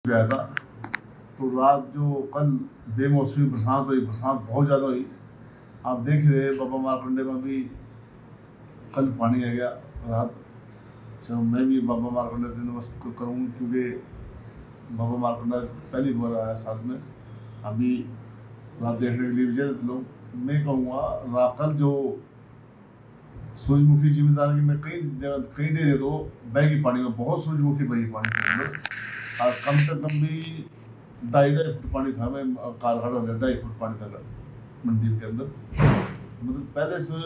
गया था। तो रात जो कल बेमौसमी बरसात हुई, बरसात बहुत ज़्यादा हुई। आप देख रहे बाबा मारकंडे में भी कल पानी आ गया रात। चलो मैं भी बाबा मारकंडे से नमस्ते करूँ, क्योंकि बाबा मारकंडा पहली बार आया साथ में। अभी रात देखने के लिए विजय लोग। मैं कहूँगा रात कल जो सूरजमुखी जिम्मेदार की मैं कई जगह कई डेरे तो बहगी पानी में, बहुत सूरजमुखी बही पानी के अंदर। और कम से कम भी 2.5 फुट पानी था। मैं कार खड़ा हो गया, 2.5 फुट पानी था मंदिर के अंदर। मतलब पहले से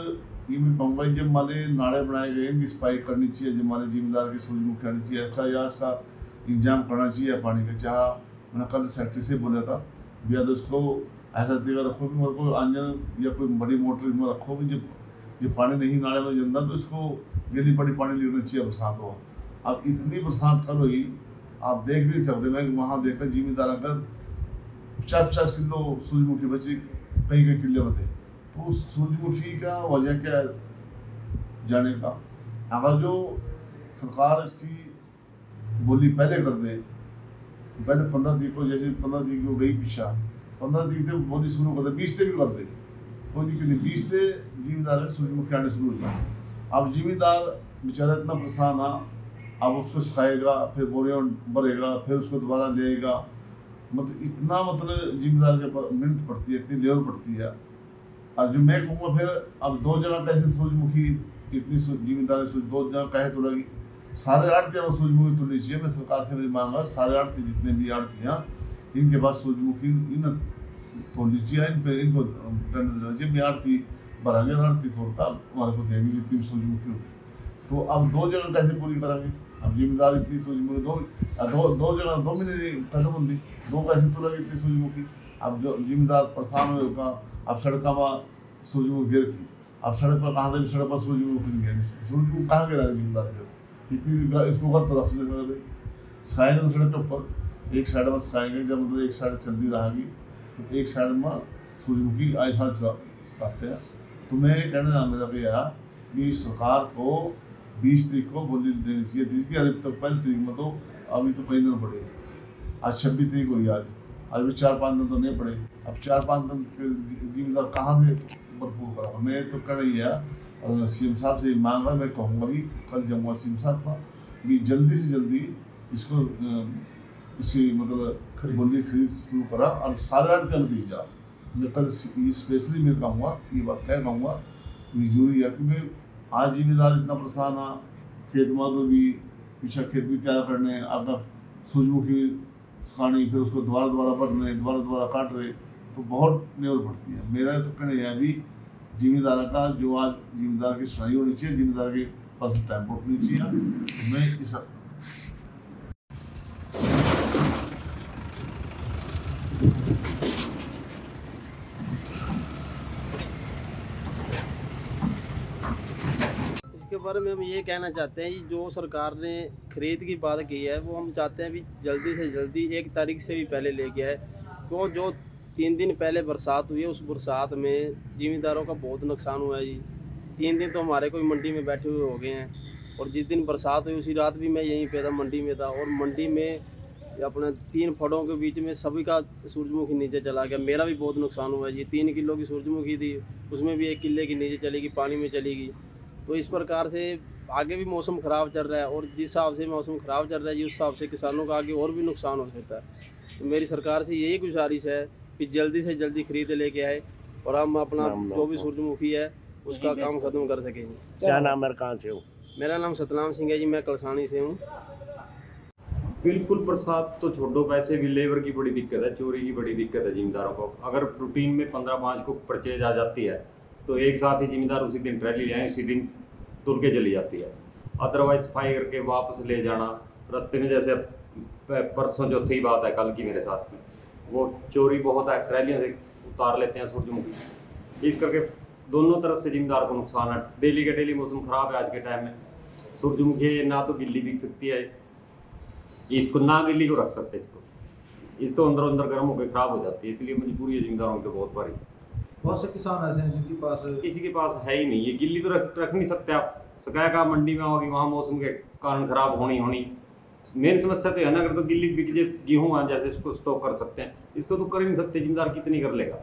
ये मैं कहूँगा जब माले नाले बनाए गए इनकी सफाई करनी चाहिए, जब माले जिम्मेदार की सूरजमुखी आनी चाहिए, इसका या इसका इंतजाम करना चाहिए पानी का। चाह मैंने कल सेक्रेटरी से बोला था भैया तो उसको ऐसा तरीका रखो कि मेरे को आंजन या कोई बड़ी मोटर में रखो कि जब पानी नहीं नाले में जंदा तो इसको गली बड़ी पानी लेना चाहिए बरसात हो। अब इतनी बरसात कल हुई, आप देख नहीं सकते। मैं वहाँ देखकर जिम्मेदार का 50-50 किलो सूरजमुखी बची कई कई किले में थे। तो उस सूरजमुखी का वजह क्या है जाने का। अगर जो सरकार इसकी बोली पहले कर दे, पहले 15 तारीख को, जैसे 15 तारीख को गई पीछा, 15 तारीख से बोली शुरू कर दे, 20 से भी कर दे, कोई दिक्कत नहीं। 20 से जिम्मेदार सूरजमुखी आने शुरू हो जाए। अब जिम्मेदार बेचारा इतना परेशान आ, अब उसको सिखाएगा, फिर बोरियाँ भरेगा, फिर उसको दोबारा लेगा। मतलब इतना जिम्मेदार के ऊपर मेहनत पड़ती है, इतनी लेबर पड़ती है। और जो मैं कहूँगा फिर अब 2 जगह कैसे सूरजमुखी इतनी जिम्मेदारी दो जगह कहे तो लगी। सारे आड़तियाँ सूरजमुखी तोड़नी चाहिए। मैं सरकार से मेरी मांग है, सारे आड़ती जितने भी आड़तियाँ इनके पास सूरजमुखी इन तोड़नी चाहिए, इन पर इनको टेंडर देना चाहिए। आड़ती भरेंगे, आड़ती तोड़ता हमारे को देंगे जितनी भी सूरजमुखी होगी। तो अब 2 जगह कैसे पूरी करेंगे। अब जिम्मेदार इतनी सूरजमुखी दो जगह 2 महीने खत्म होती, 2 कैसे तोड़ेगी इतनी सूरजमुखी। अब जो जिम्मेदार परेशान होगा। अब सड़क में सूरजमुखी गिर की, अब सड़क पर कहाँ से सड़क पर सूरजमुखी नहीं गिर, सूरजमुखी कहाँ गिरा जिम्मेदार गिर इतनी इसको कर तो रख सकते सिखाएंगे। तो सड़क के ऊपर एक साइड में सिखाएंगे, जब मतलब एक साइड चलती रहेगी तो एक साइड में सूरजमुखी ऐसा सिखाते हैं। तो मैं कहना मेरा भैया कि सरकार को 20 तारीख को बोली देनी चाहिए थी कि अभी तक 1 तारीख में तो अभी तो कई दिन पड़े। आज 26 तारीख हुई, आज भी 4-5 दिन तो नहीं पड़े। अब 4-5 दिन के जिम्मेदार कहाँ से भरपूर करा। मैं तो कर रही है और सीएम साहब से मांग रहा। मैं कहूँगा भी कल जाऊँगा सीएम साहब का भी जल्दी से जल्दी इसको इसी मतलब बोली खरीद शुरू करा और सारे आड़तियाँ दी जा। मैं कल स्पेशली मैं कहूँगा, ये बात कह कहूँगा जरूरी है, क्योंकि आज जिम्मेदार इतना परेशान आ खेत में तो भी पीछा खेत भी तैयार करने, आपका सूरजमुखी सुखानी, फिर उसको दोबारा भरने, दोबारा काट रहे, तो बहुत लेबर पड़ती है। मेरा तो कहना यह भी जिम्मेदार का जो आज जिम्मेदार की सही होनी चाहिए, जिम्मेदार के पास टाइम पहुँचनी चाहिए। मैं इस इसके बारे में हम ये कहना चाहते हैं कि जो सरकार ने खरीद की बात की है वो हम चाहते हैं भी जल्दी से जल्दी 1 तारीख से भी पहले लेके आए। क्यों जो 3 दिन पहले बरसात हुई है उस बरसात में जिम्मेदारों का बहुत नुकसान हुआ है जी। 3 दिन तो हमारे कोई मंडी में बैठे हुए हो गए हैं। और जिस दिन बरसात हुई उसी रात भी मैं यहीं पे था, मंडी में था। और मंडी में अपने 3 फड़ों के बीच में सभी का सूरजमुखी नीचे चला गया। मेरा भी बहुत नुकसान हुआ है जी। 3 किलो की सूरजमुखी थी, उसमें भी 1 किले की नीचे चलेगी, पानी में चलेगी। तो इस प्रकार से आगे भी मौसम ख़राब चल रहा है और जिस हिसाब से मौसम ख़राब चल रहा है जी उस हिसाब से किसानों का आगे और भी नुकसान हो सकता है। तो मेरी सरकार से यही गुजारिश है कि जल्दी से जल्दी खरीद लेके आए और हम अपना जो भी सूरजमुखी है उसका काम ख़त्म कर सकेंगे। क्या नाम है, कहाँ से हो? मेरा नाम सतनाम सिंह है जी, मैं कलसानी से हूँ। बिल्कुल बरसात तो छोड़ो, वैसे भी लेबर की बड़ी दिक्कत है, चोरी की बड़ी दिक्कत है जिम्मेदारों को। अगर रूटीन में 15-5 को परचेज आ जाती है तो एक साथ ही जिम्मेदार उसी दिन ट्रैली ले आए, उसी दिन तुल के चली जाती है। अदरवाइज सफाई करके वापस ले जाना रास्ते में, जैसे परसों चौथी बात है कल की मेरे साथ में, वो चोरी बहुत है, ट्रैलियों से उतार लेते हैं सूरजमुखी। इस करके दोनों तरफ से जिम्मेदार को नुकसान है। डेली का डेली मौसम ख़राब है आज के टाइम में। सूरजमुखी ना तो गिल्ली बिक सकती है, इसको ना गिल्ली को रख सकते, इसको इस तो अंदर अंदर गर्म होकर ख़राब हो जाती है। इसलिए मजबूरी है जिम्मेदारों की तो बहुत भारी। बहुत से किसान ऐसे हैं जिनके पास किसी के पास है ही नहीं, ये गिल्ली तो रख नहीं सकते आप। शिकायत का मंडी में होगी, वहाँ मौसम के कारण ख़राब होनी मेन समस्या तो है ना, अगर तो गिल्ली बिक गेहूँ वहाँ जैसे इसको स्टॉक कर सकते हैं, इसको तो कर ही नहीं सकते, जिम्मेदार कितनी कर लेगा,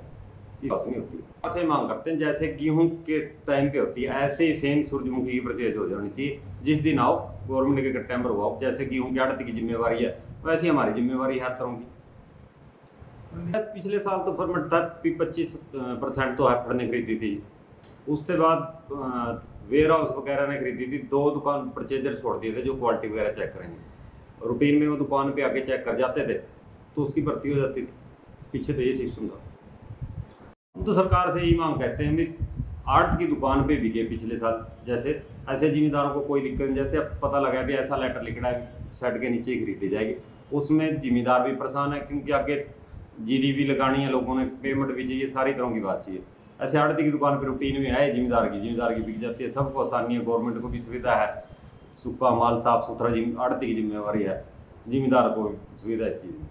ये बात नहीं होती। ऐसे मांग करते हैं जैसे गेहूं के टाइम पे होती है, ऐसे ही सेम सूरजमुखी की परचेज हो जानी चाहिए। जिस दिन आओ गवर्नमेंट के टेम्पर हुआ, जैसे गेहूं की आड़ती की जिम्मेवारी है वैसे हमारी जिम्मेवारी हर तरह की। पिछले साल तो फरमट था 25% तो है फड़ने खरीदी थी, उसके बाद वेयर हाउस वगैरह ने खरीदी थी, 2 दुकान परचेजर छोड़ दिए थे जो क्वालिटी वगैरह चेक करेंगे। रूटीन में वो दुकान पे आके चेक कर जाते थे तो उसकी भर्ती हो जाती थी। पीछे तो ये सिस्टम था। हम तो सरकार से यही मांग कहते हैं भी आड़त की दुकान पे बिके पिछले साल जैसे, ऐसे जिम्मेदारों को कोई दिक्कत नहीं। जैसे अब पता लगा भी ऐसा लेटर लिखना है सेट के नीचे ही खरीदी जाएगी, उसमें जिम्मेदार भी परेशान है क्योंकि आगे जीडी भी लगानी है, लोगों ने पेमेंट भी चाहिए, सारी तरह की बात चाहिए। ऐसे आड़ती की दुकान पर रूटीन में आए जिम्मेदार की बिक जाती है, सबको आसानी है, गवर्नमेंट को भी सुविधा है, सूखा माल साफ सुथरा आड़ती की जिम्मेवारी है, जिम्मेदार को सुविधा इस चीज़ में।